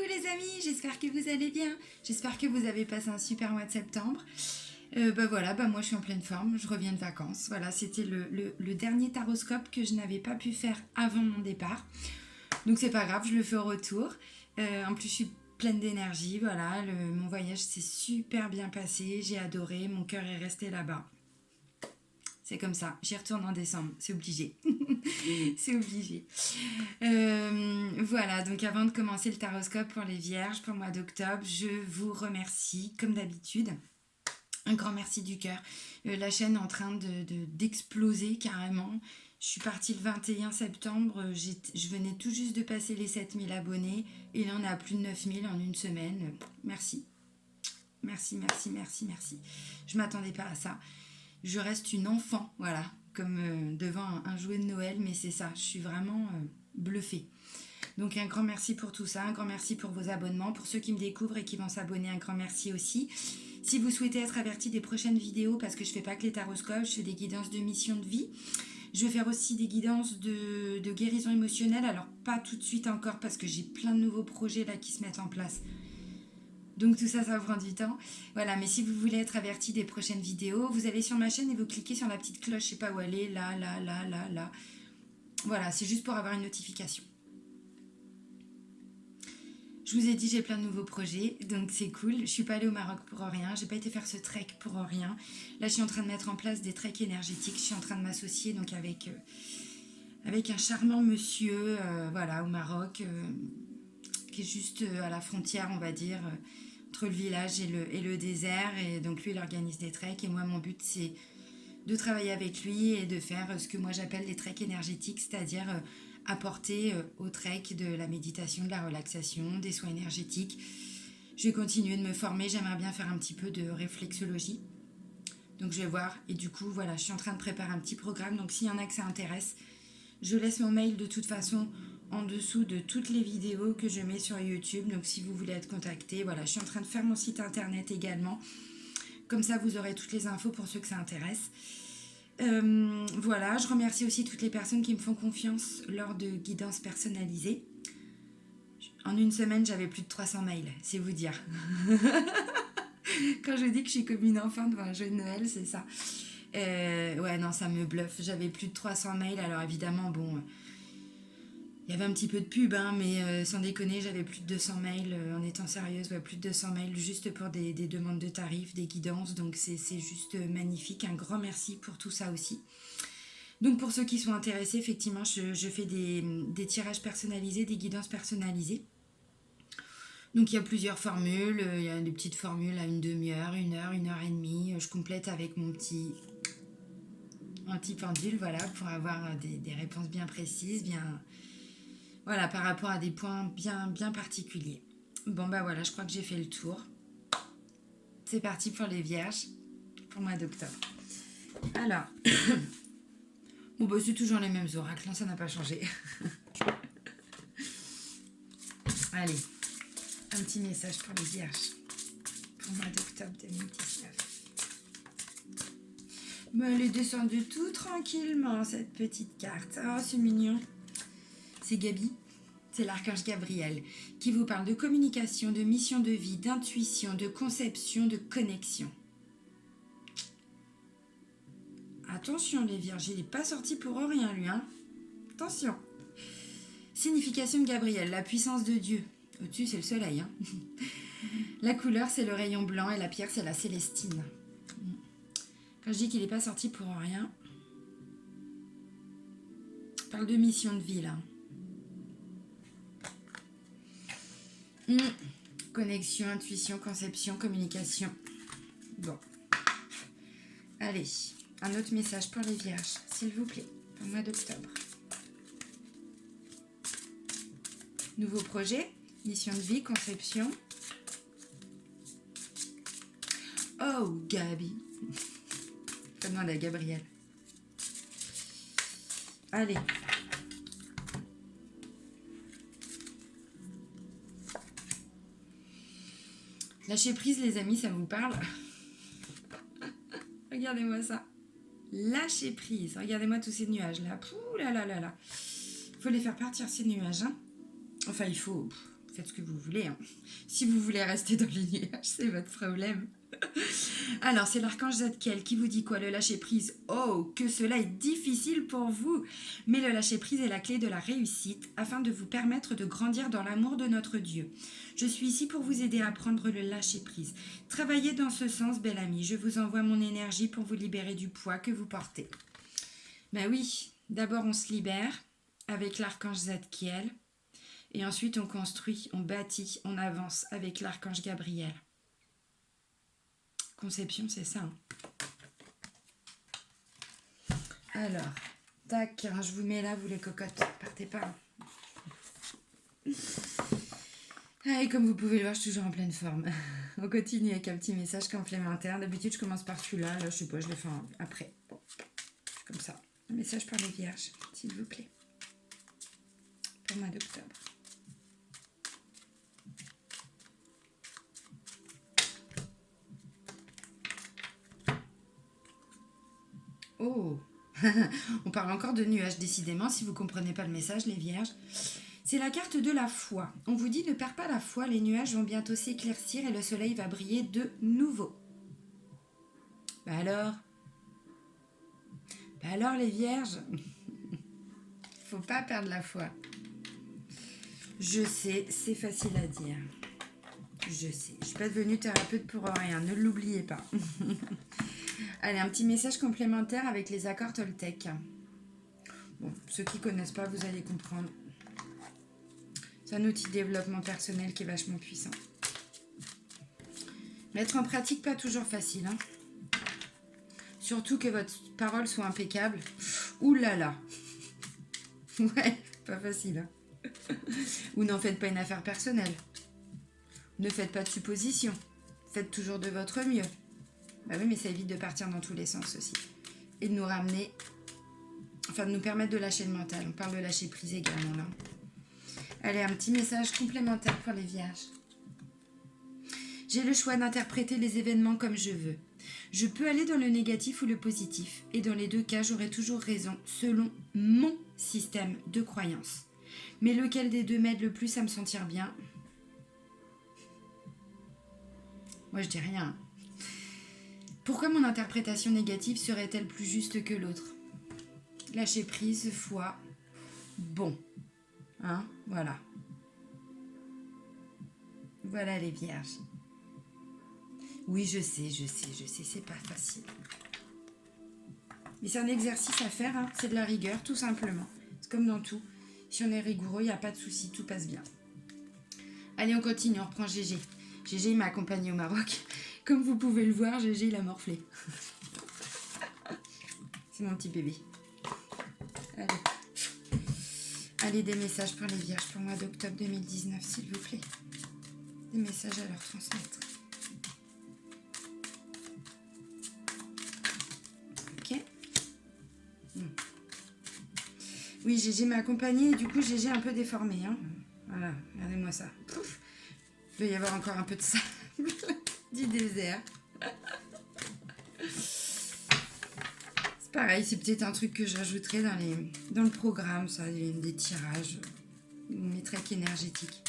les amis, j'espère que vous allez bien. J'espère que vous avez passé un super mois de septembre. Moi je suis en pleine forme, je reviens de vacances. Voilà, c'était le dernier taroscope que je n'avais pas pu faire avant mon départ. Donc c'est pas grave, je le fais au retour. En plus je suis pleine d'énergie, voilà, mon voyage s'est super bien passé, j'ai adoré, mon cœur est resté là-bas. C'est comme ça, j'y retourne en décembre, c'est obligé. C'est obligé. Voilà, donc avant de commencer le taroscope pour les vierges pour le mois d'octobre, je vous remercie comme d'habitude. Un grand merci du cœur. La chaîne est en train d'exploser carrément. Je suis partie le 21 septembre, je venais tout juste de passer les 7000 abonnés et là on est à plus de 9000 en une semaine. Merci. Merci, merci, merci, merci. Je m'attendais pas à ça. Je reste une enfant, voilà, comme devant un jouet de Noël, mais c'est ça, je suis vraiment bluffée. Donc un grand merci pour tout ça, un grand merci pour vos abonnements, pour ceux qui me découvrent et qui vont s'abonner, un grand merci aussi. Si vous souhaitez être averti des prochaines vidéos, parce que je fais pas que les taroscopes, je fais des guidances de mission de vie. Je vais faire aussi des guidances de guérison émotionnelle, alors pas tout de suite encore parce que j'ai plein de nouveaux projets là qui se mettent en place. Donc tout ça, ça va prendre du temps. Voilà, mais si vous voulez être averti des prochaines vidéos, vous allez sur ma chaîne et vous cliquez sur la petite cloche, je sais pas où elle est, là. Voilà, c'est juste pour avoir une notification. Je vous ai dit, j'ai plein de nouveaux projets, donc c'est cool. Je suis pas allée au Maroc pour rien, j'ai pas été faire ce trek pour rien. Là, je suis en train de mettre en place des treks énergétiques. Je suis en train de m'associer donc avec un charmant monsieur, voilà, au Maroc, qui est juste à la frontière, on va dire, entre le village et le désert. Et donc lui, il organise des treks. Et moi, mon but, c'est de travailler avec lui et de faire ce que moi j'appelle les treks énergétiques, c'est-à-dire apporter au trek de la méditation, de la relaxation, des soins énergétiques. Je vais continuer de me former, j'aimerais bien faire un petit peu de réflexologie. Donc je vais voir, et du coup voilà, je suis en train de préparer un petit programme, donc s'il y en a que ça intéresse, je laisse mon mail de toute façon en dessous de toutes les vidéos que je mets sur YouTube, donc si vous voulez être contacté, voilà, je suis en train de faire mon site internet également, comme ça vous aurez toutes les infos pour ceux que ça intéresse. Voilà, je remercie aussi toutes les personnes qui me font confiance lors de guidances personnalisées. En une semaine, j'avais plus de 300 mails, c'est vous dire. Quand je dis que je suis comme une enfant devant un jeu de Noël, c'est ça. Ouais, non, ça me bluffe. J'avais plus de 300 mails, alors évidemment, bon, il y avait un petit peu de pub, hein, mais sans déconner, j'avais plus de 200 mails, en étant sérieuse, ouais, plus de 200 mails juste pour des demandes de tarifs, des guidances, donc c'est juste magnifique. Un grand merci pour tout ça aussi. Donc pour ceux qui sont intéressés, effectivement, je fais des tirages personnalisés, des guidances personnalisées. Donc il y a plusieurs formules, il y a des petites formules à une demi-heure, 1 heure, 1 heure et demie. Je complète avec un petit pendule, voilà, pour avoir des réponses bien précises, bien, voilà, par rapport à des points bien particuliers. Bon bah voilà, je crois que j'ai fait le tour. C'est parti pour les vierges, pour le mois d'octobre. Alors, bon bah c'est toujours les mêmes oracles, ça n'a pas changé. Allez, un petit message pour les vierges, pour le mois d'octobre 2019. Mais elle est descendue tout tranquillement, cette petite carte. Oh, c'est mignon. C'est Gabi, c'est l'archange Gabriel, qui vous parle de communication, de mission de vie, d'intuition, de conception, de connexion. Attention les vierges, il n'est pas sorti pour rien lui, hein. Attention. Signification de Gabriel, la puissance de Dieu. Au-dessus, c'est le soleil, hein. La couleur, c'est le rayon blanc et la pierre, c'est la célestine. Quand je dis qu'il n'est pas sorti pour rien, je parle de mission de vie, là. Connexion, intuition, conception, communication. Bon. Allez, un autre message pour les vierges, s'il vous plaît, pour le mois d'octobre. Nouveau projet, mission de vie, conception. Oh, Gabi. Je demande à Gabriel. Allez. Lâcher prise, les amis, ça vous parle? Regardez-moi ça. Lâcher prise. Regardez-moi tous ces nuages là. Pouh là là là là. Il faut les faire partir ces nuages, hein. Enfin, il faut faites ce que vous voulez. Hein. Si vous voulez rester dans les nuages, c'est votre problème. Alors, c'est l'archange Zadkiel qui vous dit quoi? Le lâcher-prise. Oh, que cela est difficile pour vous. Mais le lâcher-prise est la clé de la réussite afin de vous permettre de grandir dans l'amour de notre Dieu. Je suis ici pour vous aider à prendre le lâcher-prise. Travaillez dans ce sens, bel ami. Je vous envoie mon énergie pour vous libérer du poids que vous portez. Ben oui, d'abord on se libère avec l'archange Zadkiel. Et ensuite on construit, on bâtit, on avance avec l'archange Gabriel. Conception, c'est ça. Hein. Alors, tac, je vous mets là, vous les cocottes, partez pas. Ah, et comme vous pouvez le voir, je suis toujours en pleine forme. On continue avec un petit message complémentaire. D'habitude, je commence par celui-là. Là, je sais pas, je le fais après. Bon, comme ça. Un message pour les vierges, s'il vous plaît. Pour le mois d'octobre. Oh, on parle encore de nuages, décidément, si vous ne comprenez pas le message, les vierges. C'est la carte de la foi. On vous dit, ne perds pas la foi, les nuages vont bientôt s'éclaircir et le soleil va briller de nouveau. Bah alors les vierges, faut pas perdre la foi. Je sais, c'est facile à dire. Je sais, je suis pas devenue thérapeute pour rien, ne l'oubliez pas. Allez, un petit message complémentaire avec les accords Toltec. Bon, ceux qui ne connaissent pas, vous allez comprendre. C'est un outil de développement personnel qui est vachement puissant. Mettre en pratique, pas toujours facile. Hein. Surtout que votre parole soit impeccable. Ouh là là. Ouais, pas facile. Hein. Ou n'en faites pas une affaire personnelle. Ne faites pas de suppositions. Faites toujours de votre mieux. Bah oui, mais ça évite de partir dans tous les sens aussi. Et de nous ramener, enfin de nous permettre de lâcher le mental. On parle de lâcher prise également là. Allez, un petit message complémentaire pour les vierges. J'ai le choix d'interpréter les événements comme je veux. Je peux aller dans le négatif ou le positif. Et dans les deux cas, j'aurai toujours raison selon mon système de croyance. Mais lequel des deux m'aide le plus à me sentir bien? Moi, je dis rien. Pourquoi mon interprétation négative serait-elle plus juste que l'autre? Lâcher prise, foi, bon. Hein, voilà. Voilà les vierges. Oui, je sais, c'est pas facile. Mais c'est un exercice à faire, hein. C'est de la rigueur, tout simplement. C'est comme dans tout. Si on est rigoureux, il n'y a pas de souci, tout passe bien. Allez, on continue, on reprend Gégé. Gégé, il m'a accompagné au Maroc. Comme vous pouvez le voir, Gégé, il a morflé. C'est mon petit bébé. Allez. Allez, des messages pour les vierges pour le mois d'octobre 2019, s'il vous plaît. Des messages à leur transmettre. Ok. Oui, Gégé m'a accompagné et du coup, Gégé est un peu déformé. Hein. Voilà, regardez-moi ça. Pouf. Il doit y avoir encore un peu de sable du désert. C'est pareil, c'est peut-être un truc que j'ajouterai dans le programme, ça, des tirages, mes treks énergétiques.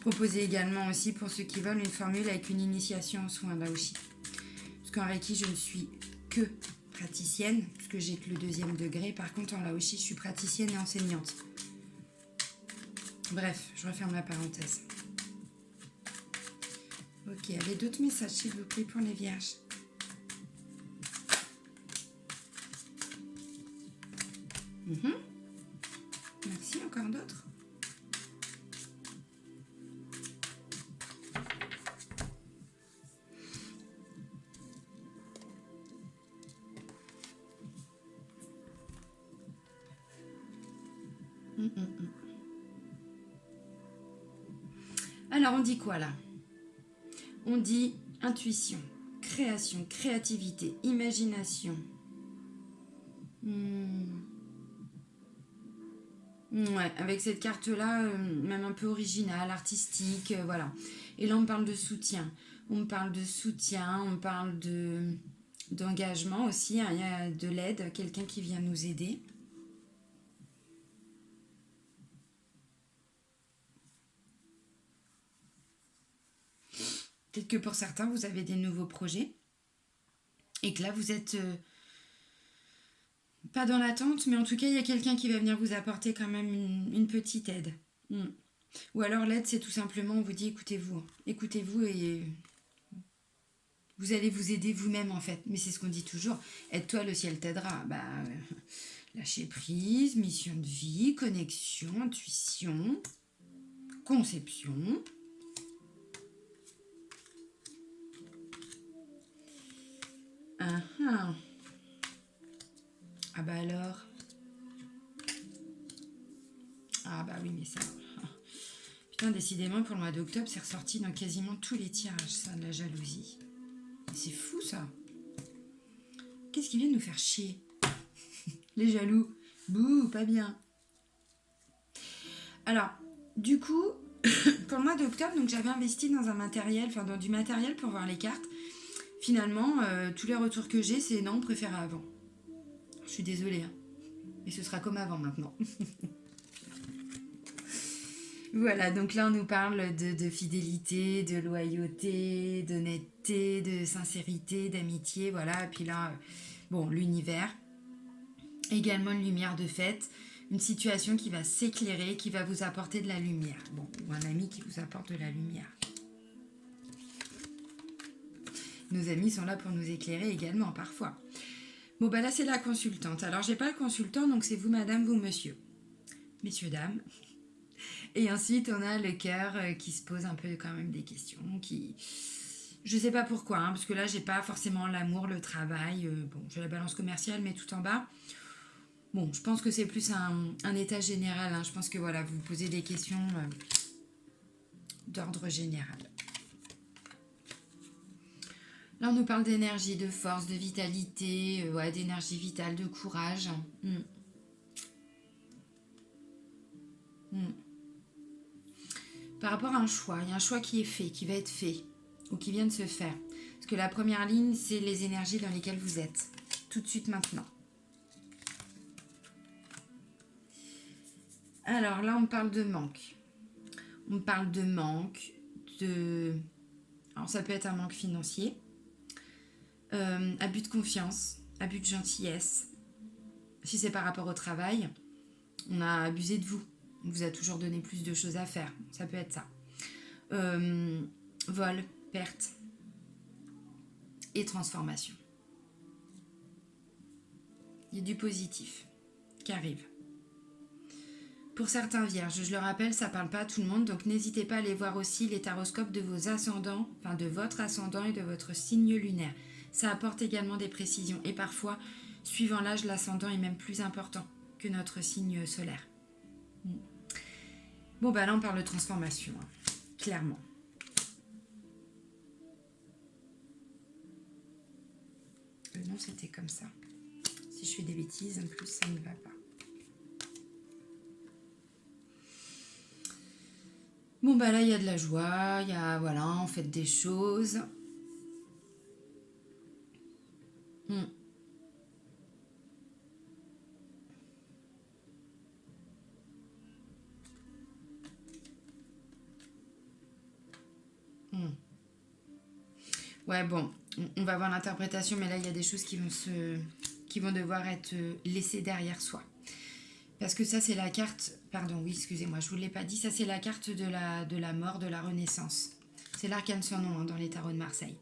Proposez également aussi pour ceux qui veulent une formule avec une initiation aux soins Laoshi. Parce qu'en Reiki, je ne suis que praticienne, puisque j'ai que le 2e degré. Par contre, en Laoshi, je suis praticienne et enseignante. Bref, je referme la parenthèse. Ok, avez d'autres messages, s'il vous plaît, pour les vierges? Merci, encore d'autres? Alors, on dit quoi là? On dit intuition, création, créativité, imagination. Ouais, avec cette carte-là, même un peu originale, artistique, voilà. Et là, on parle de soutien. On parle de soutien, on parle d'engagement aussi. Hein, il y a de l'aide, quelqu'un qui vient nous aider. Peut-être que pour certains, vous avez des nouveaux projets et que là, vous êtes pas dans l'attente, mais en tout cas, il y a quelqu'un qui va venir vous apporter quand même une petite aide. Ou alors l'aide, c'est tout simplement, on vous dit écoutez-vous et vous allez vous aider vous-même en fait. Mais c'est ce qu'on dit toujours, aide-toi, le ciel t'aidera. Lâcher prise, mission de vie, connexion, intuition, conception. Ah bah alors. Ah bah oui, mais ça... Putain, décidément, pour le mois d'octobre, c'est ressorti dans quasiment tous les tirages, ça, de la jalousie. C'est fou, ça. Qu'est-ce qui vient de nous faire chier? Les jaloux. Bouh, pas bien. Alors, du coup, pour le mois d'octobre, donc j'avais investi dans dans du matériel pour voir les cartes. Finalement, tous les retours que j'ai, c'est non, on préfère avant. Je suis désolée, hein. Mais ce sera comme avant maintenant. Voilà, donc là on nous parle de fidélité, de loyauté, d'honnêteté, de sincérité, d'amitié, voilà. Et puis là, l'univers, également une lumière de fête, une situation qui va s'éclairer, qui va vous apporter de la lumière. Ou un ami qui vous apporte de la lumière. Nos amis sont là pour nous éclairer également, parfois. Là c'est la consultante. Alors j'ai pas le consultant, donc c'est vous madame, vous monsieur. Messieurs, dames. Et ensuite, on a le cœur qui se pose un peu quand même des questions, je sais pas pourquoi, hein, parce que là, j'ai pas forcément l'amour, le travail. J'ai la balance commerciale, mais tout en bas. Je pense que c'est plus un état général. Hein. Je pense que voilà, vous vous posez des questions d'ordre général. Là, on nous parle d'énergie, de force, de vitalité, d'énergie vitale, de courage. Par rapport à un choix, il y a un choix qui est fait, qui va être fait, ou qui vient de se faire. Parce que la première ligne, c'est les énergies dans lesquelles vous êtes, tout de suite maintenant. Alors là, on parle de manque. On parle de manque, Alors ça peut être un manque financier, abus de confiance, abus de gentillesse. Si c'est par rapport au travail, on a abusé de vous. On vous a toujours donné plus de choses à faire. Ça peut être ça. Vol, perte et transformation. Il y a du positif qui arrive. Pour certains vierges, je le rappelle, ça ne parle pas à tout le monde, donc n'hésitez pas à aller voir aussi les taroscopes de vos ascendants, de votre ascendant et de votre signe lunaire. Ça apporte également des précisions et parfois, suivant l'âge, l'ascendant est même plus important que notre signe solaire. Là on parle de transformation, hein, clairement. Non, c'était comme ça. Si je fais des bêtises, en plus, ça ne va pas. Là, il y a de la joie, on fait des choses. Ouais, on va voir l'interprétation, mais là, il y a des choses qui vont devoir être laissées derrière soi. Parce que ça, c'est la carte... Pardon, oui, excusez-moi, je ne vous l'ai pas dit. Ça, c'est la carte de la mort, de la renaissance. C'est l'arcane sans nom dans les tarots de Marseille.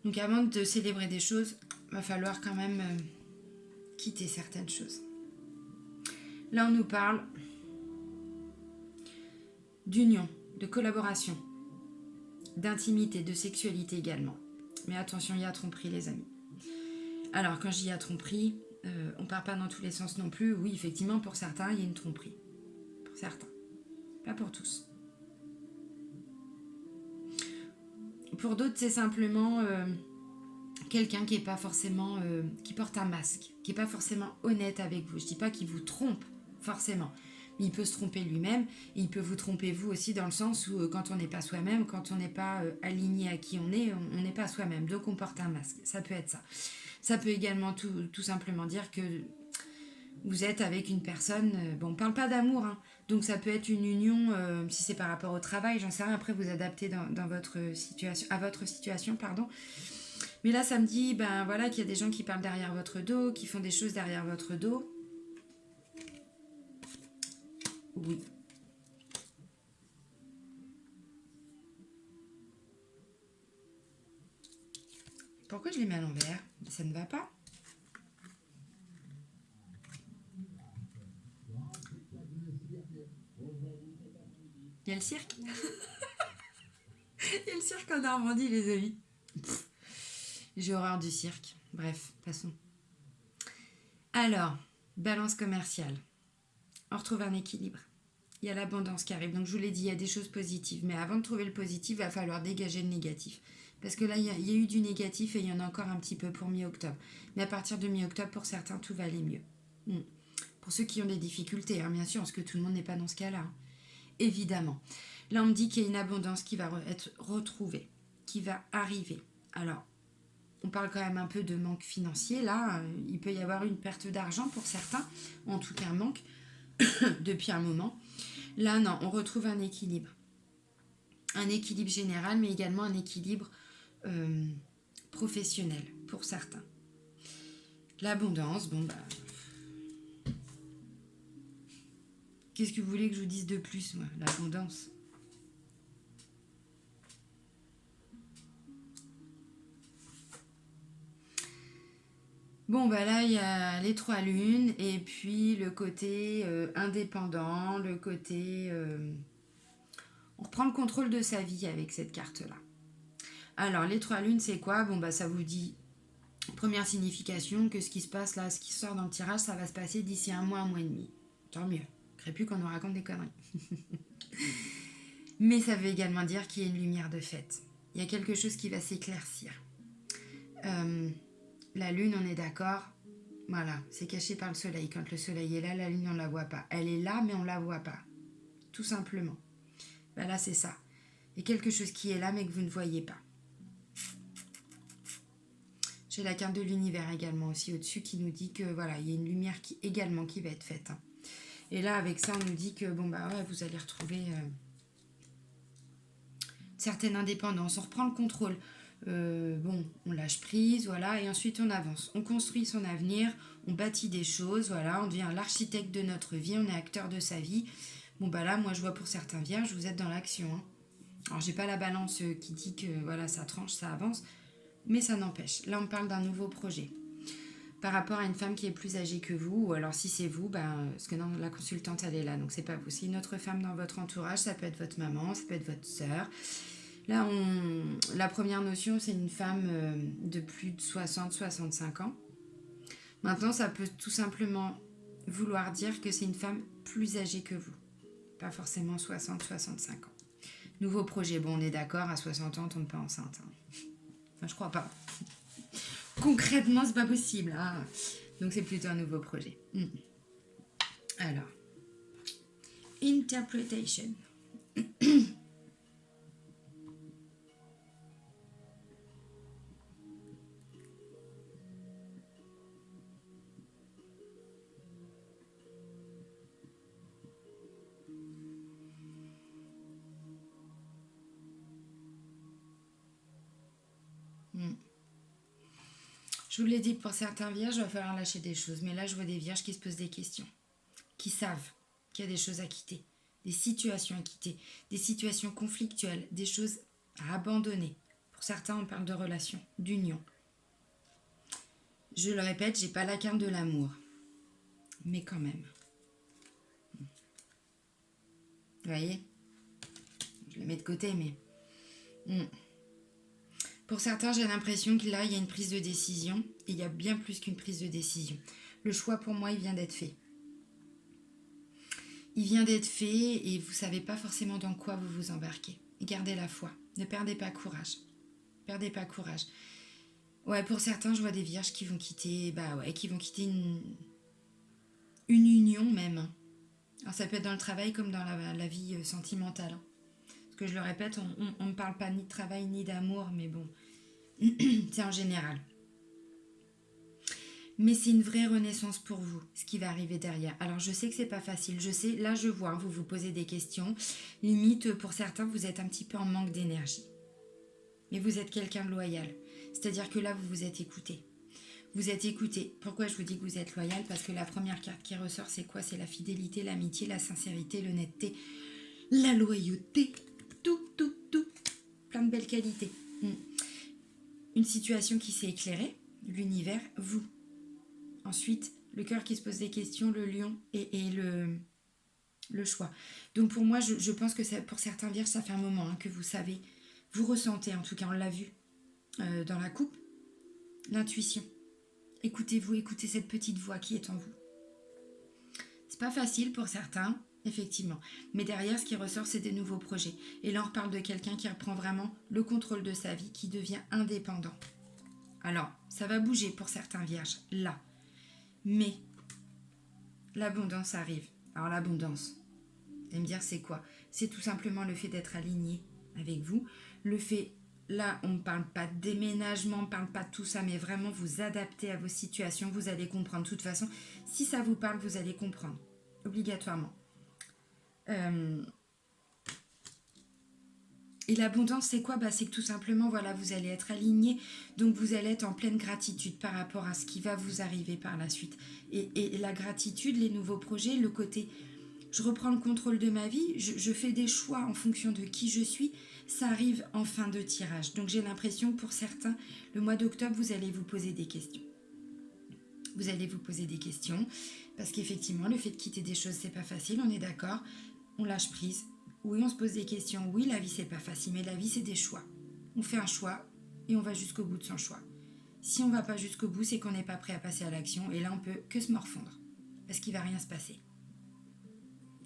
Donc, avant de célébrer des choses, il va falloir quand même quitter certaines choses. Là, on nous parle d'union, de collaboration, d'intimité, de sexualité également. Mais attention, il y a tromperie, les amis. Alors, quand je dis il y a tromperie, on ne part pas dans tous les sens non plus. Oui, effectivement, pour certains, il y a une tromperie. Pour certains. Pas pour tous. Pour d'autres, c'est simplement quelqu'un qui est pas forcément... qui porte un masque, qui n'est pas forcément honnête avec vous. Je ne dis pas qu'il vous trompe, forcément. Mais il peut se tromper lui-même et il peut vous tromper vous aussi dans le sens où quand on n'est pas soi-même, quand on n'est pas aligné à qui on est, on n'est pas soi-même. Donc on porte un masque. Ça peut être ça. Ça peut également tout simplement dire que vous êtes avec une personne... on ne parle pas d'amour, hein. Donc ça peut être une union, si c'est par rapport au travail, j'en sais rien, après vous adaptez dans votre situation, à votre situation, pardon. Mais là, ça me dit, ben voilà, qu'il y a des gens qui parlent derrière votre dos, qui font des choses derrière votre dos. Oui. Pourquoi je les mets à l'envers? Ça ne va pas. Il y a le cirque. Il y a le cirque en Normandie, les amis. J'ai horreur du cirque. Bref, passons. Alors, balance commerciale. On retrouve un équilibre. Il y a l'abondance qui arrive. Donc je vous l'ai dit, il y a des choses positives. Mais avant de trouver le positif, il va falloir dégager le négatif. Parce que là, il y a eu du négatif et il y en a encore un petit peu pour mi-octobre. Mais à partir de mi-octobre, pour certains, tout va aller mieux. Pour ceux qui ont des difficultés, hein, bien sûr, parce que tout le monde n'est pas dans ce cas-là. Hein. Évidemment. Là, on me dit qu'il y a une abondance qui va être retrouvée, qui va arriver. Alors, on parle quand même un peu de manque financier. Là, il peut y avoir une perte d'argent pour certains, ou en tout cas un manque, depuis un moment. Là, non, on retrouve un équilibre. Un équilibre général, mais également un équilibre professionnel pour certains. L'abondance, bon bah... Qu'est-ce que vous voulez que je vous dise de plus, moi? L'abondance. Bon, bah là, il y a les 3 lunes, et puis le côté indépendant, le côté... on reprend le contrôle de sa vie avec cette carte-là. Alors, les 3 lunes, c'est quoi? Bon, bah ça vous dit, première signification, que ce qui se passe là, ce qui sort dans le tirage, ça va se passer d'ici un mois et demi. Tant mieux. Je ne plus qu'on nous raconte des conneries. Mais ça veut également dire qu'il y a une lumière de fête. Il y a quelque chose qui va s'éclaircir. La lune, on est d'accord. Voilà, c'est caché par le soleil. Quand le soleil est là, la lune, on ne la voit pas. Elle est là, mais on ne la voit pas. Tout simplement. Ben là, c'est ça. Il y a quelque chose qui est là, mais que vous ne voyez pas. J'ai la carte de l'univers également aussi au-dessus qui nous dit que voilà, il y a une lumière également qui va être faite. Et là, avec ça, on nous dit que bon bah ouais, vous allez retrouver une certaine indépendance. On reprend le contrôle. Bon, on lâche prise, voilà, et ensuite on avance. On construit son avenir, on bâtit des choses, voilà, on devient l'architecte de notre vie, on est acteur de sa vie. Bon bah là, moi je vois pour certains vierges, vous êtes dans l'action. Hein. Alors j'ai pas la balance qui dit que voilà, ça tranche, ça avance, mais ça n'empêche. Là, on parle d'un nouveau projet. Par rapport à une femme qui est plus âgée que vous, ou alors si c'est vous, parce que non, la consultante elle est là, donc c'est pas vous. C'est une autre femme dans votre entourage, ça peut être votre maman, ça peut être votre sœur. Là, la première notion, c'est une femme de plus de 60-65 ans. Maintenant, ça peut tout simplement vouloir dire que c'est une femme plus âgée que vous. Pas forcément 60-65 ans. Nouveau projet, bon, on est d'accord, à 60 ans, on tombe pas enceinte. Hein. Enfin, je crois pas. Concrètement, c'est pas possible. Hein. Donc, c'est plutôt un nouveau projet. Alors, interpretation. Je vous l'ai dit, pour certains vierges, il va falloir lâcher des choses. Mais là, je vois des vierges qui se posent des questions, qui savent qu'il y a des choses à quitter, des situations à quitter, des situations conflictuelles, des choses à abandonner. Pour certains, on parle de relations, d'union. Je le répète, j'ai pas la carte de l'amour. Mais quand même. Vous voyez? Je le mets de côté, mais... Pour certains, j'ai l'impression que là, il y a une prise de décision. Et il y a bien plus qu'une prise de décision. Le choix, pour moi, il vient d'être fait. Il vient d'être fait et vous ne savez pas forcément dans quoi vous vous embarquez. Gardez la foi. Ne perdez pas courage. Perdez pas courage. Ouais, pour certains, je vois des vierges qui vont quitter... qui vont quitter une union même. Alors, ça peut être dans le travail comme dans la vie sentimentale. Parce que je le répète, on ne parle pas ni de travail ni d'amour, mais bon... c'est en général. Mais c'est une vraie renaissance pour vous, ce qui va arriver derrière. Alors je sais que c'est pas facile, je sais, là je vois, vous vous posez des questions. Limite, pour certains, vous êtes un petit peu en manque d'énergie. Mais vous êtes quelqu'un de loyal. C'est-à-dire que là, vous vous êtes écouté. Vous êtes écouté. Pourquoi je vous dis que vous êtes loyal? Parce que la première carte qui ressort, c'est quoi? C'est la fidélité, l'amitié, la sincérité, l'honnêteté, la loyauté. Tout, tout, tout. Plein de belles qualités. Une situation qui s'est éclairée, l'univers, vous. Ensuite, le cœur qui se pose des questions, le lion et le choix. Donc pour moi, je pense que ça, pour certains vierges, ça fait un moment que vous savez, vous ressentez, en tout cas on l'a vu dans la coupe, l'intuition. Écoutez-vous, écoutez cette petite voix qui est en vous. C'est pas facile pour certains, effectivement. Mais derrière, ce qui ressort, c'est des nouveaux projets. Et là, on reparle de quelqu'un qui reprend vraiment le contrôle de sa vie, qui devient indépendant. Alors, ça va bouger pour certains vierges, là. Mais l'abondance arrive. Alors l'abondance, vous allez me dire c'est quoi? C'est tout simplement le fait d'être aligné avec vous. Le fait, là on ne parle pas de déménagement, on ne parle pas de tout ça, mais vraiment vous adapter à vos situations, vous allez comprendre. De toute façon, si ça vous parle, vous allez comprendre, obligatoirement. Et l'abondance, c'est quoi? C'est que tout simplement, voilà, vous allez être aligné, donc vous allez être en pleine gratitude par rapport à ce qui va vous arriver par la suite. Et la gratitude, les nouveaux projets, le côté, je reprends le contrôle de ma vie, je fais des choix en fonction de qui je suis, ça arrive en fin de tirage. Donc j'ai l'impression que pour certains, le mois d'octobre, vous allez vous poser des questions. Vous allez vous poser des questions, parce qu'effectivement, le fait de quitter des choses, c'est pas facile, on est d'accord, on lâche prise. Oui, on se pose des questions. Oui, la vie, c'est pas facile, mais la vie, c'est des choix. On fait un choix et on va jusqu'au bout de son choix. Si on va pas jusqu'au bout, c'est qu'on n'est pas prêt à passer à l'action. Et là, on peut que se morfondre. Parce qu'il va rien se passer.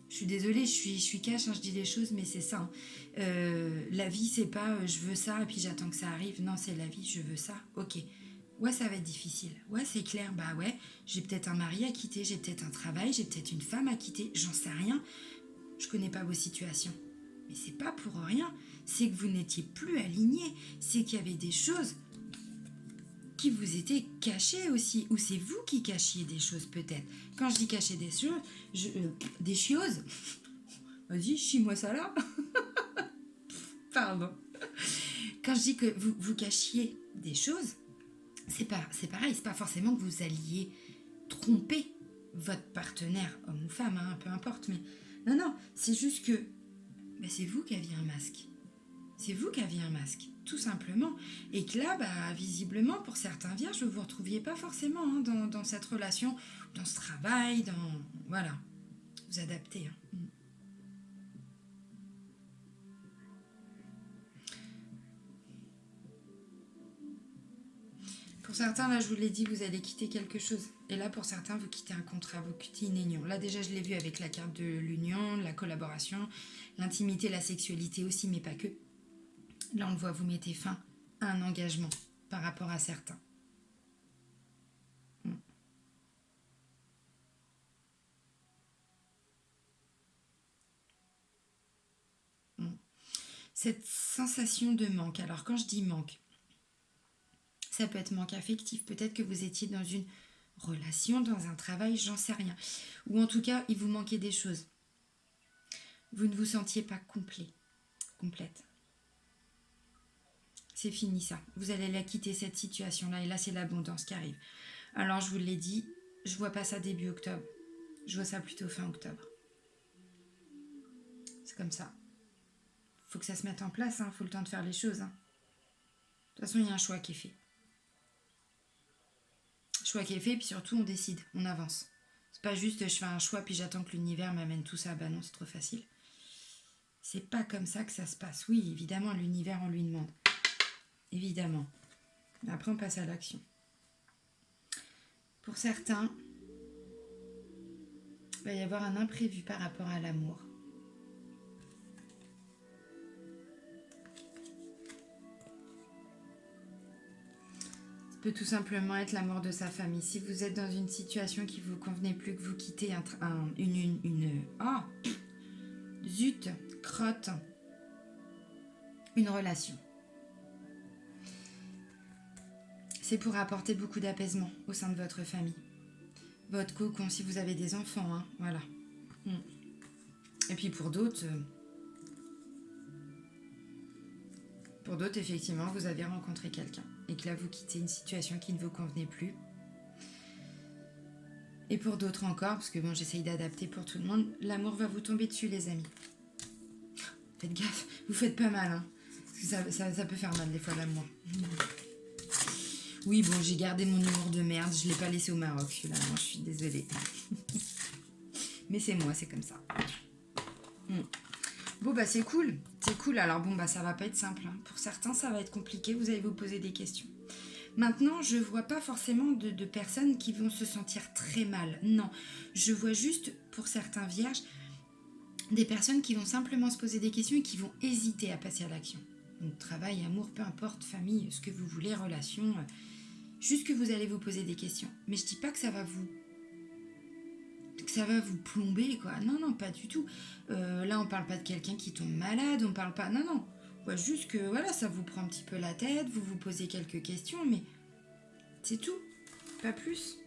Je suis désolée, je suis cash, je dis les choses, mais c'est ça. La vie, c'est pas je veux ça et puis j'attends que ça arrive. Non, c'est la vie, je veux ça. Ok. Ouais, ça va être difficile. Ouais, c'est clair. Bah ouais, j'ai peut-être un mari à quitter, j'ai peut-être un travail, j'ai peut-être une femme à quitter. J'en sais rien. Je connais pas vos situations. Mais c'est pas pour rien. C'est que vous n'étiez plus aligné. C'est qu'il y avait des choses qui vous étaient cachées aussi. Ou c'est vous qui cachiez des choses peut-être. Quand je dis cacher des choses, des choses. Vas-y, chie-moi ça là. Pardon. Quand je dis que vous cachiez des choses, c'est pareil. C'est pas forcément que vous alliez tromper votre partenaire, homme ou femme, peu importe. Mais non, c'est juste que c'est vous qui aviez un masque. C'est vous qui aviez un masque, tout simplement. Et que là, visiblement, pour certains vierges, vous ne vous retrouviez pas forcément dans cette relation, dans ce travail, Voilà, vous adaptez. Pour certains, là, je vous l'ai dit, vous allez quitter quelque chose. Et là, pour certains, vous quittez un contrat, vous quittez une union. Là, déjà, je l'ai vu avec la carte de l'union, la collaboration, l'intimité, la sexualité aussi, mais pas que. Là, on le voit, vous mettez fin à un engagement par rapport à certains. Cette sensation de manque. Alors, quand je dis manque, ça peut être manque affectif. Peut-être que vous étiez dans une relation, dans un travail, j'en sais rien. Ou en tout cas, il vous manquait des choses. Vous ne vous sentiez pas complète. C'est fini ça. Vous allez la quitter cette situation-là. Et là, c'est l'abondance qui arrive. Alors, je vous l'ai dit, je vois pas ça début octobre. Je vois ça plutôt fin octobre. C'est comme ça. Faut que ça se mette en place. Faut le temps de faire les choses. De toute façon, il y a un choix qui est fait. Choix qui est fait, puis surtout, on décide. On avance. C'est pas juste je fais un choix, puis j'attends que l'univers m'amène tout ça. Non, c'est trop facile. C'est pas comme ça que ça se passe. Oui, évidemment, l'univers, on lui demande. Évidemment. Mais après, on passe à l'action. Pour certains, il va y avoir un imprévu par rapport à l'amour. Ça peut tout simplement être la mort de sa famille. Si vous êtes dans une situation qui ne vous convenait plus, que vous quittez une relation. C'est pour apporter beaucoup d'apaisement au sein de votre famille. Votre cocon, si vous avez des enfants, hein, voilà. Et puis pour d'autres, effectivement, vous avez rencontré quelqu'un et que là, vous quittez une situation qui ne vous convenait plus. Et pour d'autres encore, parce que bon, j'essaye d'adapter pour tout le monde, l'amour va vous tomber dessus, les amis. Faites gaffe, vous faites pas mal, hein. Parce que ça peut faire mal des fois, l'amour. Oui, bon, j'ai gardé mon humour de merde, je l'ai pas laissé au Maroc, celui-là, je suis désolée. Mais c'est moi, c'est comme ça. Bon, bah c'est cool, alors bon, bah ça va pas être simple, hein. Pour certains, ça va être compliqué, vous allez vous poser des questions. Maintenant, je vois pas forcément de personnes qui vont se sentir très mal, non. Je vois juste, pour certains vierges, des personnes qui vont simplement se poser des questions et qui vont hésiter à passer à l'action. Donc travail, amour, peu importe, famille, ce que vous voulez, relation, juste que vous allez vous poser des questions. Mais je dis pas que ça va vous plomber, quoi. Non, pas du tout. Là, on parle pas de quelqu'un qui tombe malade, on parle pas... Non. On voit juste que, voilà, ça vous prend un petit peu la tête, vous vous posez quelques questions, mais c'est tout. Pas plus.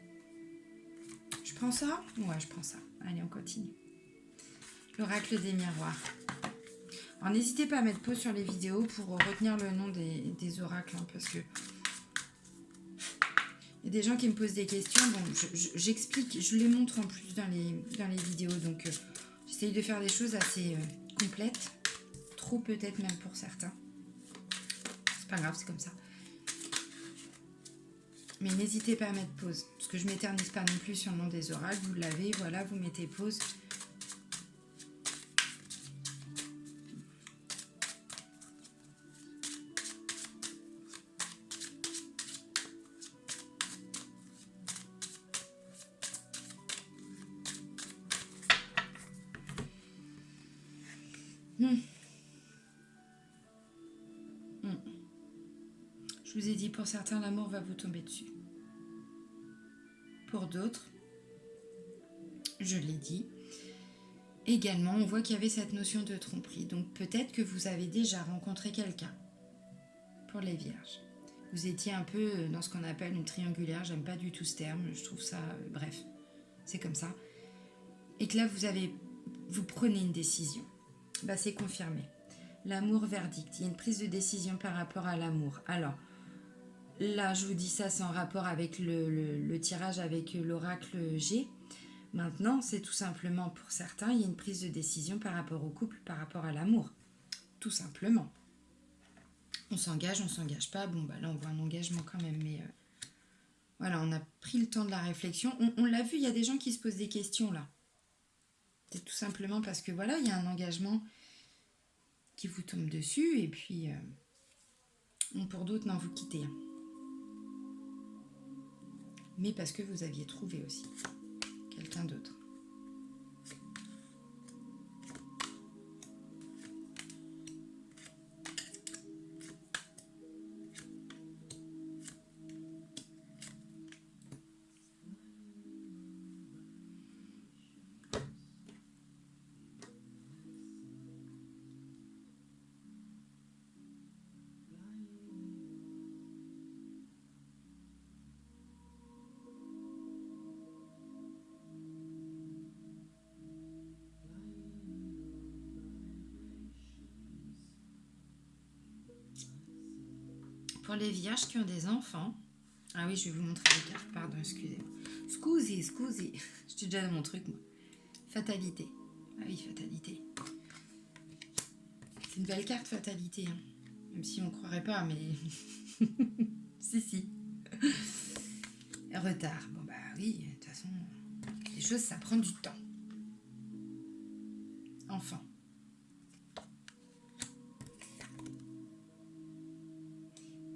Je prends ça ? Ouais, je prends ça. Allez, on continue. L'oracle des miroirs. Alors, n'hésitez pas à mettre pause sur les vidéos pour retenir le nom des oracles, hein, parce que il y a des gens qui me posent des questions. Bon, j'explique, je les montre en plus dans les vidéos, donc j'essaye de faire des choses assez complètes. Trop peut-être même pour certains. C'est pas grave, c'est comme ça. Mais n'hésitez pas à mettre pause, parce que je m'éternise pas non plus sur le nom des oracles. Vous l'avez, voilà, vous mettez pause. Je vous ai dit, pour certains, l'amour va vous tomber dessus. Pour d'autres, je l'ai dit, également, on voit qu'il y avait cette notion de tromperie. Donc peut-être que vous avez déjà rencontré quelqu'un. Pour les vierges. Vous étiez un peu dans ce qu'on appelle une triangulaire. J'aime pas du tout ce terme. Je trouve ça... bref, c'est comme ça. Et que là, vous prenez une décision. Bah, c'est confirmé. L'amour verdict. Il y a une prise de décision par rapport à l'amour. Alors, là, je vous dis ça sans rapport avec le tirage avec l'oracle G. Maintenant, c'est tout simplement pour certains, il y a une prise de décision par rapport au couple, par rapport à l'amour. Tout simplement. On s'engage pas. Bon, bah là, on voit un engagement quand même, mais voilà, on a pris le temps de la réflexion. On l'a vu, il y a des gens qui se posent des questions là. C'est tout simplement parce que voilà, il y a un engagement qui vous tombe dessus, et puis pour d'autres, non, vous quittez. Mais parce que vous aviez trouvé aussi quelqu'un d'autre. Pour les vierges qui ont des enfants... Ah oui, je vais vous montrer les cartes. Pardon, excusez-moi. Scusi. J'étais déjà dans mon truc, moi. Fatalité. Ah oui, fatalité. C'est une belle carte, fatalité. Hein. Même si on ne croirait pas, mais... si. Retard. Bon, bah oui, de toute façon, les choses, ça prend du temps. Enfant.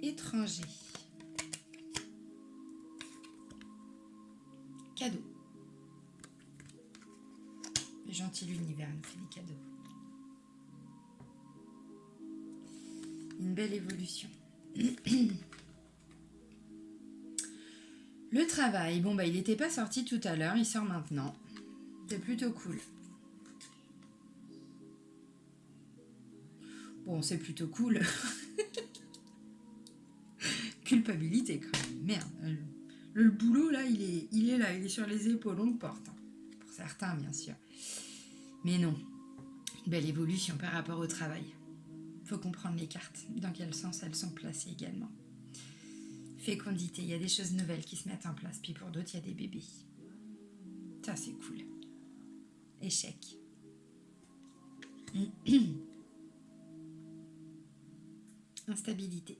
Étranger. Cadeau. Le gentil l'univers nous fait des cadeaux. Une belle évolution. Le travail, bon bah il n'était pas sorti tout à l'heure, il sort maintenant. C'est plutôt cool. Bon, c'est plutôt cool. Culpabilité quand même, merde. Le boulot là, il est là, il est sur les épaules, on le porte. Hein. Pour certains, bien sûr. Mais non, belle évolution par rapport au travail. Faut comprendre les cartes, dans quel sens elles sont placées également. Fécondité, il y a des choses nouvelles qui se mettent en place, puis pour d'autres, il y a des bébés. Ça, c'est cool. Échec. Instabilité.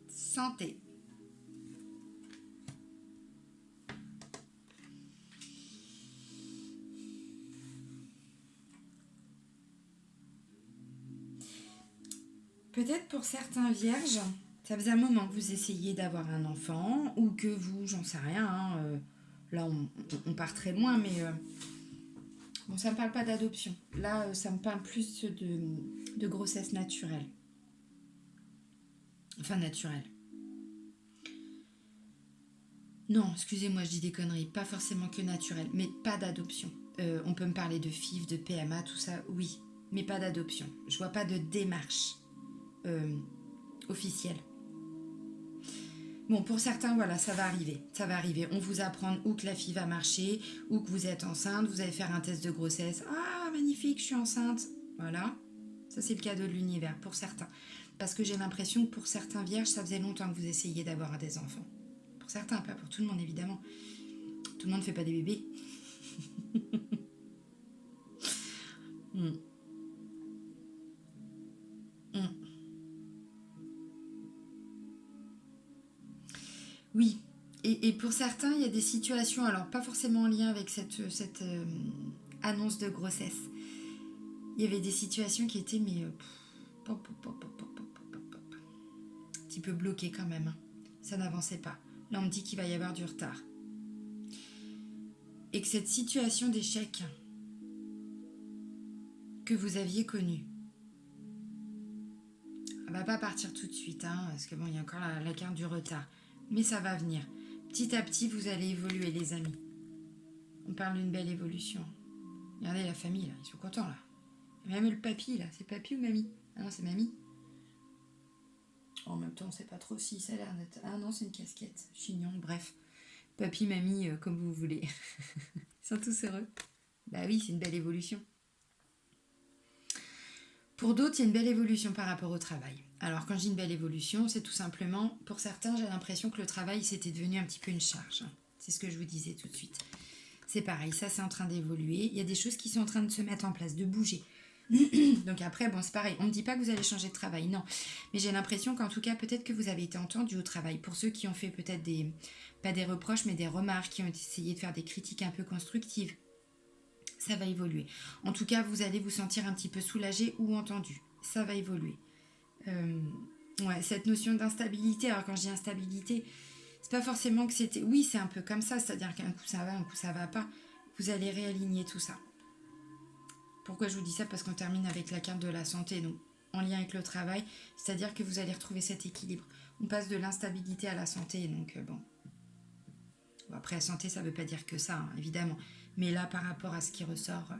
Santé. Peut-être pour certains vierges, ça faisait un moment que vous essayiez d'avoir un enfant, ou que vous, j'en sais rien, hein, là on part très loin, mais bon, ça me parle pas d'adoption. Là, ça me parle plus de grossesse naturelle. Enfin, naturelle. Non, excusez-moi, je dis des conneries. Pas forcément que naturelle, mais pas d'adoption. On peut me parler de FIV, de PMA, tout ça, oui. Mais pas d'adoption. Je vois pas de démarche officielle. Bon, pour certains, voilà, ça va arriver. Ça va arriver. On vous apprend où que la FIV va marcher, ou que vous êtes enceinte, vous allez faire un test de grossesse. Ah, magnifique, je suis enceinte. Voilà. Ça, c'est le cadeau de l'univers, pour certains. Parce que j'ai l'impression que pour certains vierges, ça faisait longtemps que vous essayiez d'avoir des enfants. Pour certains, pas pour tout le monde, évidemment. Tout le monde ne fait pas des bébés. Mm. Mm. Oui. Et pour certains, il y a des situations, alors pas forcément en lien avec cette annonce de grossesse. Il y avait des situations qui étaient, mais un petit peu bloquées quand même. Hein. Ça n'avançait pas. Là, on me dit qu'il va y avoir du retard. Et que cette situation d'échec que vous aviez connue, elle va pas partir tout de suite, hein, parce que bon, il y a encore la carte du retard. Mais ça va venir. Petit à petit, vous allez évoluer, les amis. On parle d'une belle évolution. Regardez la famille, là, ils sont contents, là. Même le papy, là, c'est papy ou mamie? Ah non, c'est mamie. En même temps, on sait pas trop si ça a l'air d'être... Ah non, c'est une casquette, chignon, bref. Papy, mamie, comme vous voulez. Ils sont tous heureux. Bah oui, c'est une belle évolution. Pour d'autres, il y a une belle évolution par rapport au travail. Alors, quand je dis une belle évolution, c'est tout simplement, pour certains, j'ai l'impression que le travail, c'était devenu un petit peu une charge. C'est ce que je vous disais tout de suite. C'est pareil, ça, c'est en train d'évoluer. Il y a des choses qui sont en train de se mettre en place, de bouger. Donc après, bon, c'est pareil. On ne dit pas que vous allez changer de travail, non. Mais j'ai l'impression qu'en tout cas, peut-être que vous avez été entendu au travail. Pour ceux qui ont fait peut-être pas des reproches, mais des remarques, qui ont essayé de faire des critiques un peu constructives, ça va évoluer. En tout cas, vous allez vous sentir un petit peu soulagé ou entendu. Ça va évoluer. Ouais, cette notion d'instabilité, alors quand je dis instabilité, c'est pas forcément que c'était... Oui, c'est un peu comme ça, c'est-à-dire qu'un coup ça va, un coup ça va pas. Vous allez réaligner tout ça. Pourquoi je vous dis ça? Parce qu'on termine avec la carte de la santé, donc en lien avec le travail, c'est-à-dire que vous allez retrouver cet équilibre. On passe de l'instabilité à la santé, donc bon. Après, la santé, ça veut pas dire que ça, hein, évidemment. Mais là, par rapport à ce qui ressort...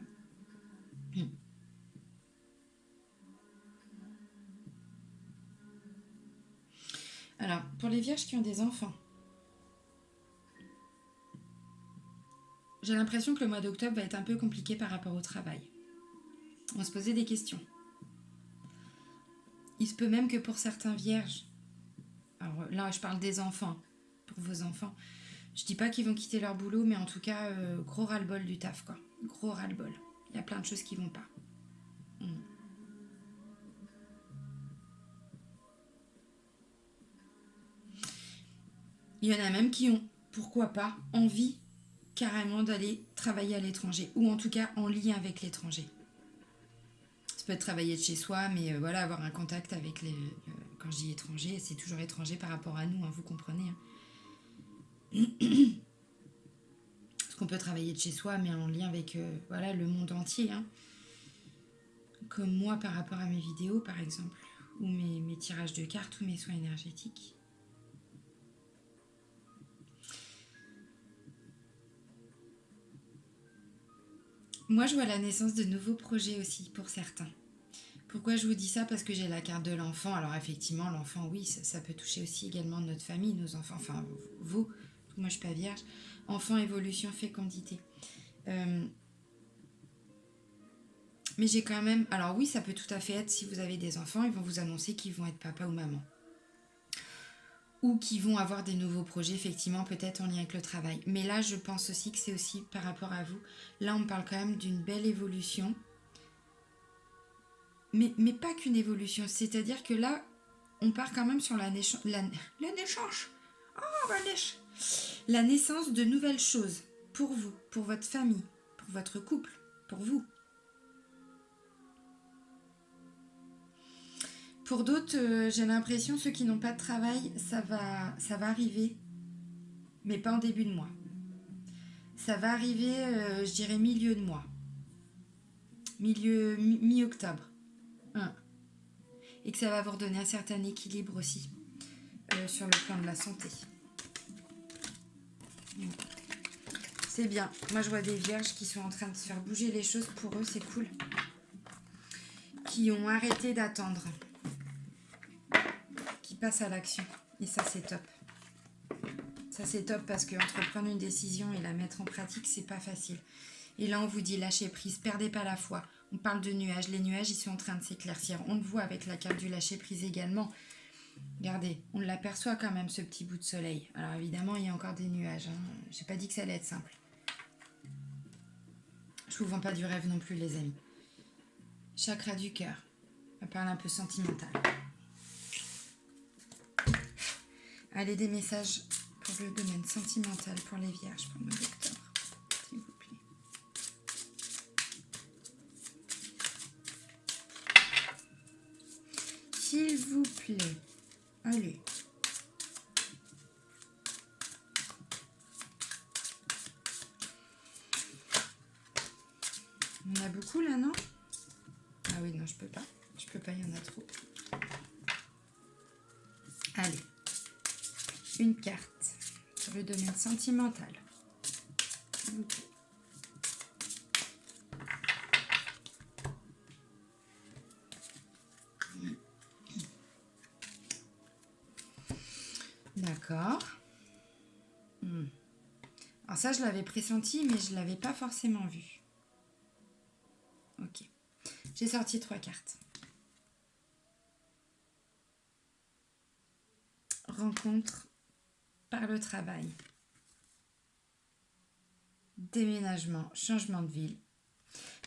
Alors, pour les vierges qui ont des enfants, j'ai l'impression que le mois d'octobre va être un peu compliqué par rapport au travail. On va se poser des questions. Il se peut même que pour certains vierges, alors là je parle des enfants, pour vos enfants, je dis pas qu'ils vont quitter leur boulot, mais en tout cas, gros ras-le-bol du taf, quoi. Gros ras-le-bol. Il y a plein de choses qui vont pas. Il y en a même qui ont, pourquoi pas, envie carrément d'aller travailler à l'étranger, ou en tout cas en lien avec l'étranger. Ça peut être travailler de chez soi, mais voilà, avoir un contact avec les... quand je dis étranger, c'est toujours étranger par rapport à nous, hein, vous comprenez. Hein. Parce qu'on peut travailler de chez soi, mais en lien avec voilà, le monde entier. Hein. Comme moi par rapport à mes vidéos, par exemple, ou mes tirages de cartes, ou mes soins énergétiques. Moi, je vois la naissance de nouveaux projets aussi, pour certains. Pourquoi je vous dis ça? Parce que j'ai la carte de l'enfant. Alors effectivement, l'enfant, oui, ça peut toucher aussi également notre famille, nos enfants, enfin vous. Moi, je suis pas vierge. Enfant, évolution, fécondité. Mais j'ai quand même... Alors oui, ça peut tout à fait être, si vous avez des enfants, ils vont vous annoncer qu'ils vont être papa ou maman. Ou qu'ils vont avoir des nouveaux projets, effectivement, peut-être en lien avec le travail. Mais là, je pense aussi que c'est aussi par rapport à vous. Là, on parle quand même d'une belle évolution. Mais pas qu'une évolution. C'est-à-dire que là, on part quand même sur la naissance. Oh, la naissance de nouvelles choses. Pour vous, pour votre famille, pour votre couple, pour vous. Pour d'autres, j'ai l'impression, ceux qui n'ont pas de travail, ça va arriver, mais pas en début de mois. Ça va arriver, je dirais, milieu de mois. Mi-octobre. Et que ça va vous redonner un certain équilibre aussi sur le plan de la santé. C'est bien. Moi, je vois des vierges qui sont en train de se faire bouger les choses. Pour eux, c'est cool. Qui ont arrêté d'attendre. Qui passent à l'action. Et ça, c'est top. Ça, c'est top parce que entreprendre une décision et la mettre en pratique, c'est pas facile. Et là, on vous dit lâcher prise, perdez pas la foi. On parle de nuages. Les nuages, ils sont en train de s'éclaircir. On le voit avec la carte du lâcher prise également. Regardez, on l'aperçoit quand même, ce petit bout de soleil. Alors évidemment, il y a encore des nuages. J'ai pas dit que ça allait être simple. Je vous vends pas du rêve non plus, les amis. Chakra du cœur. On parle un peu sentimental. Allez, des messages pour le domaine sentimental pour les vierges pour le mois d'octobre, s'il vous plaît. S'il vous plaît. Allez. On a beaucoup là, non? Ah oui, non, je peux pas. Je peux pas, il y en a trop. Allez. Une carte sur le domaine sentimental. S'il vous plaît. D'accord. Alors ça, je l'avais pressenti, mais je ne l'avais pas forcément vu. Ok. J'ai sorti 3 cartes. Rencontre par le travail. Déménagement, changement de ville.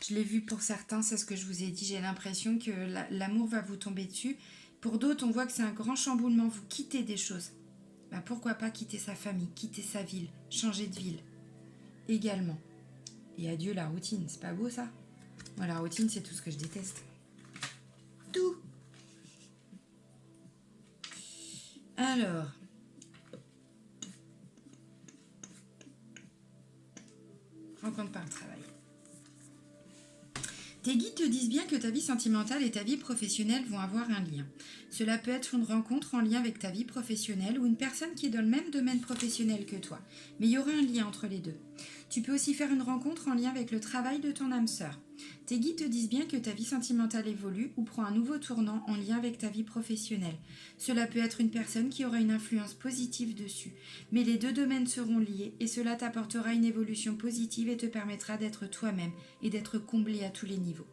Je l'ai vu pour certains, c'est ce que je vous ai dit. J'ai l'impression que l'amour va vous tomber dessus. Pour d'autres, on voit que c'est un grand chamboulement. Vous quittez des choses. Bah, pourquoi pas quitter sa famille, quitter sa ville, changer de ville également. Et adieu la routine, c'est pas beau ça? Moi, la routine, c'est tout ce que je déteste. Tout. Alors. Rencontre par le travail. Tes guides te disent bien que ta vie sentimentale et ta vie professionnelle vont avoir un lien. Cela peut être une rencontre en lien avec ta vie professionnelle ou une personne qui est dans le même domaine professionnel que toi. Mais il y aura un lien entre les deux. Tu peux aussi faire une rencontre en lien avec le travail de ton âme sœur. Tes guides te disent bien que ta vie sentimentale évolue ou prend un nouveau tournant en lien avec ta vie professionnelle. Cela peut être une personne qui aura une influence positive dessus. Mais les deux domaines seront liés et cela t'apportera une évolution positive et te permettra d'être toi-même et d'être comblé à tous les niveaux.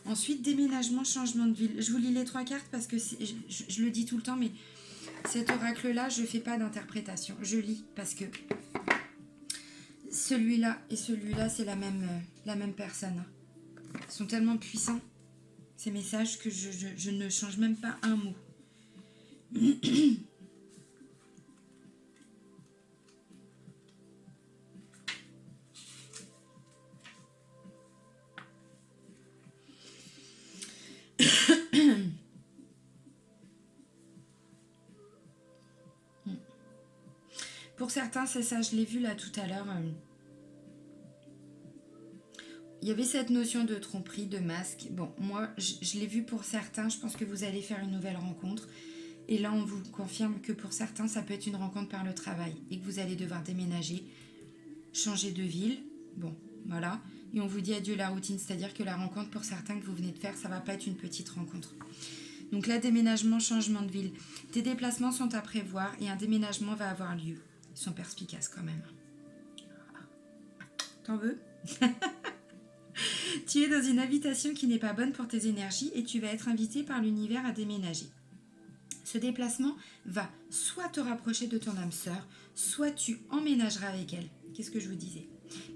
Ensuite, déménagement, changement de ville. Je vous lis les 3 cartes parce que je le dis tout le temps, mais cet oracle-là, je ne fais pas d'interprétation. Je lis parce que celui-là et celui-là, c'est la même personne. Ils sont tellement puissants, ces messages, que je ne change même pas un mot. Pour certains, c'est ça, je l'ai vu là tout à l'heure. Il y avait cette notion de tromperie, de masque. Bon, moi, je l'ai vu pour certains. Je pense que vous allez faire une nouvelle rencontre. Et là, on vous confirme que pour certains, ça peut être une rencontre par le travail et que vous allez devoir déménager, changer de ville. Bon, voilà. Et on vous dit adieu la routine, c'est-à-dire que la rencontre pour certains que vous venez de faire, ça ne va pas être une petite rencontre. Donc là, déménagement, changement de ville. Tes déplacements sont à prévoir et un déménagement va avoir lieu. Ils sont perspicaces quand même. T'en veux? Tu es dans une habitation qui n'est pas bonne pour tes énergies et tu vas être invité par l'univers à déménager. Ce déplacement va soit te rapprocher de ton âme sœur, soit tu emménageras avec elle. Qu'est-ce que je vous disais?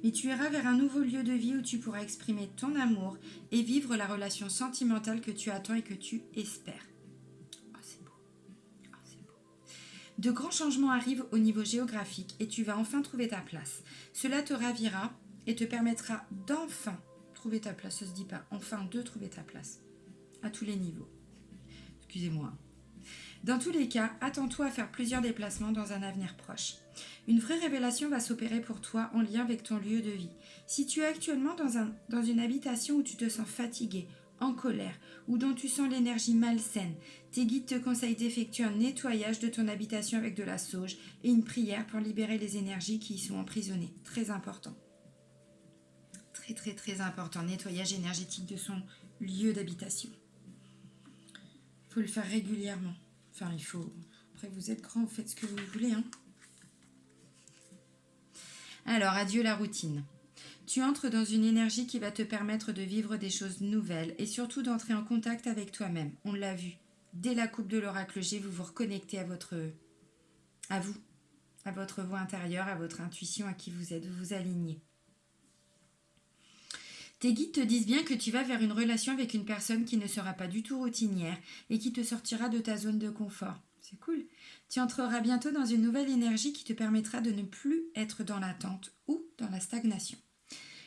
Mais tu iras vers un nouveau lieu de vie où tu pourras exprimer ton amour et vivre la relation sentimentale que tu attends et que tu espères. Oh, c'est beau. Oh, c'est beau. De grands changements arrivent au niveau géographique et tu vas enfin trouver ta place. Cela te ravira et te permettra d'enfin trouver ta place. Ça se dit pas. Enfin de trouver ta place. À tous les niveaux. Excusez-moi. Dans tous les cas, attends-toi à faire plusieurs déplacements dans un avenir proche. Une vraie révélation va s'opérer pour toi en lien avec ton lieu de vie. Si tu es actuellement dans une habitation où tu te sens fatigué, en colère ou dont tu sens l'énergie malsaine, tes guides te conseillent d'effectuer un nettoyage de ton habitation avec de la sauge et une prière pour libérer les énergies qui y sont emprisonnées. Très important. Très très très important. Nettoyage énergétique de son lieu d'habitation. Il faut le faire régulièrement. Enfin, il faut... Après, vous êtes grand, vous faites ce que vous voulez. Hein. Alors, adieu la routine. Tu entres dans une énergie qui va te permettre de vivre des choses nouvelles et surtout d'entrer en contact avec toi-même. On l'a vu. Dès la coupe de l'oracle G, vous vous reconnectez à vous, à votre voix intérieure, à votre intuition, à qui vous êtes. Vous vous alignez. Tes guides te disent bien que tu vas vers une relation avec une personne qui ne sera pas du tout routinière et qui te sortira de ta zone de confort. C'est cool. Tu entreras bientôt dans une nouvelle énergie qui te permettra de ne plus être dans l'attente ou dans la stagnation.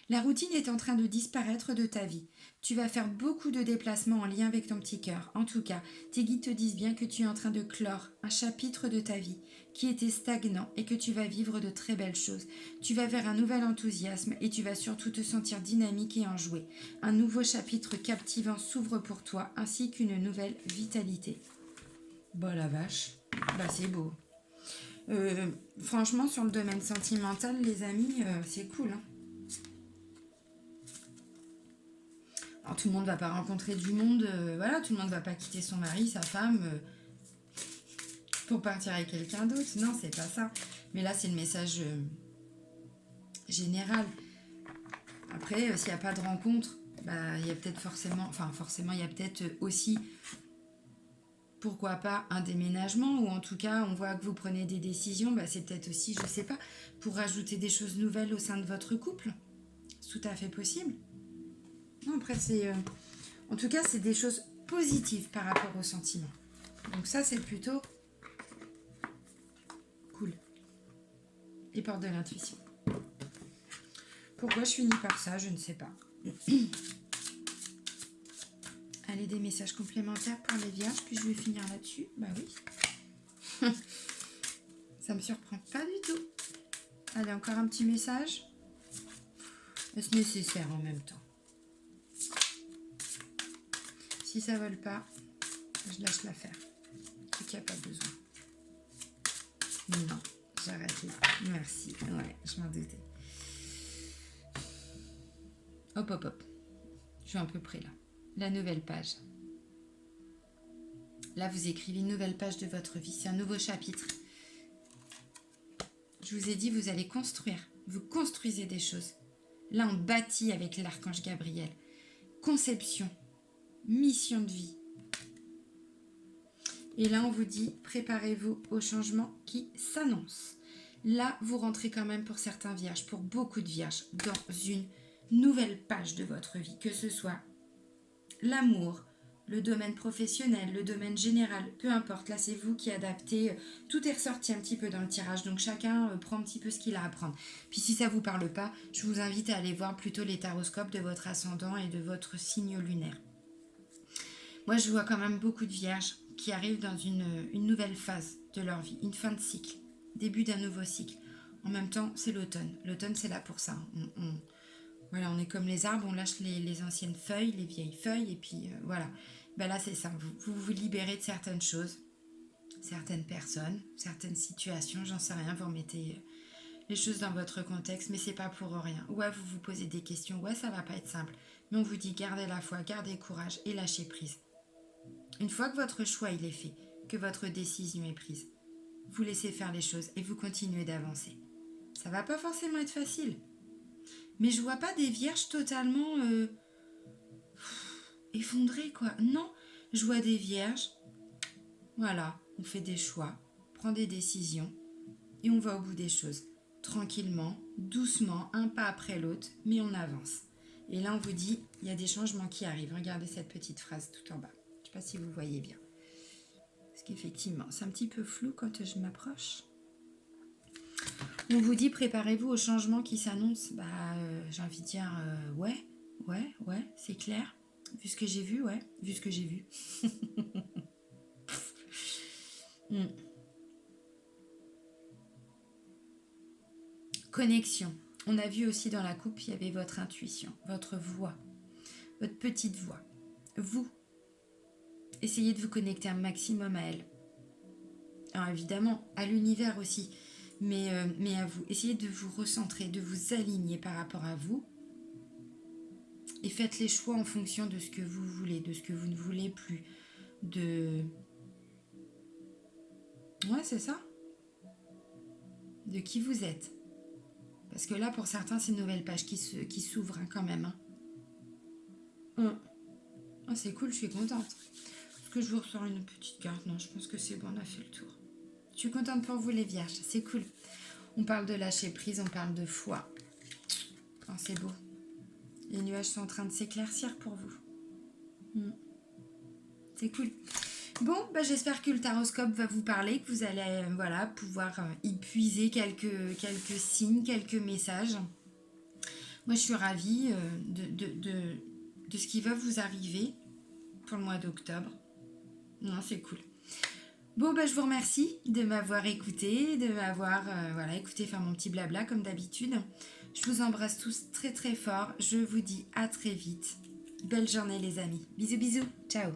La routine est en train de disparaître de ta vie. Tu vas faire beaucoup de déplacements en lien avec ton petit cœur. En tout cas, tes guides te disent bien que tu es en train de clore un chapitre de ta vie qui était stagnant et que tu vas vivre de très belles choses. Tu vas vers un nouvel enthousiasme et tu vas surtout te sentir dynamique et enjoué. Un nouveau chapitre captivant s'ouvre pour toi ainsi qu'une nouvelle vitalité. Bah la vache, bah c'est beau. Franchement, sur le domaine sentimental, les amis, c'est cool, hein. Alors, tout le monde ne va pas rencontrer du monde, voilà, tout le monde ne va pas quitter son mari, sa femme, pour partir avec quelqu'un d'autre. Non, c'est pas ça. Mais là, c'est le message général. Après, s'il n'y a pas de rencontre, bah, il y a peut-être forcément, il y a peut-être aussi, pourquoi pas, un déménagement, ou en tout cas, on voit que vous prenez des décisions, bah, c'est peut-être aussi, je sais pas, pour rajouter des choses nouvelles au sein de votre couple. C'est tout à fait possible. Non, après, c'est... en tout cas, c'est des choses positives par rapport aux sentiments. Donc ça, c'est plutôt cool. Les portes de l'intuition. Pourquoi je finis par ça, je ne sais pas. Allez, des messages complémentaires pour les vierges, puis je vais finir là-dessus. Bah oui. Ça me surprend pas du tout. Allez, encore un petit message. Est-ce nécessaire en même temps? Si ça ne vole pas, je lâche l'affaire. C'est qu'il n'y a pas besoin. Non, j'arrête là. Merci. Ouais, je m'en doutais. Hop, hop, hop. Je suis à peu près là. La nouvelle page. Là, vous écrivez une nouvelle page de votre vie. C'est un nouveau chapitre. Je vous ai dit, vous allez construire. Vous construisez des choses. Là, on bâtit avec l'archange Gabriel. Conception. Mission de vie. Et là, on vous dit, préparez-vous au changement qui s'annonce. Là, vous rentrez quand même pour certains vierges, pour beaucoup de vierges, dans une nouvelle page de votre vie, que ce soit l'amour, le domaine professionnel, le domaine général, peu importe. Là, c'est vous qui adaptez. Tout est ressorti un petit peu dans le tirage, donc chacun prend un petit peu ce qu'il a à prendre. Puis si ça ne vous parle pas, je vous invite à aller voir plutôt les taroscopes de votre ascendant et de votre signe lunaire. Moi, je vois quand même beaucoup de vierges qui arrivent dans une nouvelle phase de leur vie, une fin de cycle, début d'un nouveau cycle. En même temps, c'est l'automne. L'automne, c'est là pour ça. Voilà, on est comme les arbres, on lâche les anciennes feuilles, les vieilles feuilles, et puis voilà. Ben là, c'est ça. Vous libérez de certaines choses, certaines personnes, certaines situations, j'en sais rien. Vous remettez les choses dans votre contexte, mais c'est pas pour rien. Ouais, vous vous posez des questions, ouais, ça va pas être simple. Mais on vous dit gardez la foi, gardez courage et lâchez prise. Une fois que votre choix il est fait, que votre décision est prise, vous laissez faire les choses et vous continuez d'avancer. Ça va pas forcément être facile. Mais je vois pas des vierges totalement effondrées, quoi. Non, je vois des vierges. Voilà, on fait des choix, prend des décisions et on va au bout des choses. Tranquillement, doucement, un pas après l'autre, mais on avance. Et là, on vous dit, il y a des changements qui arrivent. Regardez cette petite phrase tout en bas. Je ne sais pas si vous voyez bien. Parce qu'effectivement, c'est un petit peu flou quand je m'approche. On vous dit, préparez-vous aux changements qui s'annoncent. J'ai envie de dire, ouais, c'est clair. Vu ce que j'ai vu, ouais, vu ce que j'ai vu. Connexion. On a vu aussi dans la coupe, il y avait votre intuition, votre voix, votre petite voix. Vous, essayez de vous connecter un maximum à elle. Alors évidemment, à l'univers aussi, mais à vous. Essayez de vous recentrer, de vous aligner par rapport à vous. Et faites les choix en fonction de ce que vous voulez, de ce que vous ne voulez plus. Ouais, c'est ça. De qui vous êtes. Parce que là, pour certains, c'est une nouvelle page qui s'ouvre quand même. Oh, c'est cool, je suis contente. Est-ce que je vous ressors une petite carte? Non, je pense que c'est bon, on a fait le tour. Je suis contente pour vous les vierges, c'est cool. On parle de lâcher prise, on parle de foi. Oh, c'est beau. Les nuages sont en train de s'éclaircir pour vous. C'est cool. Bon, j'espère que le taroscope va vous parler, que vous allez pouvoir y puiser quelques signes, quelques messages. Moi, je suis ravie de ce qui va vous arriver pour le mois d'octobre. Non, c'est cool. Bon, je vous remercie de m'avoir écouté, de m'avoir écouté faire mon petit blabla comme d'habitude. Je vous embrasse tous très très fort. Je vous dis à très vite. Belle journée les amis. Bisous bisous. Ciao.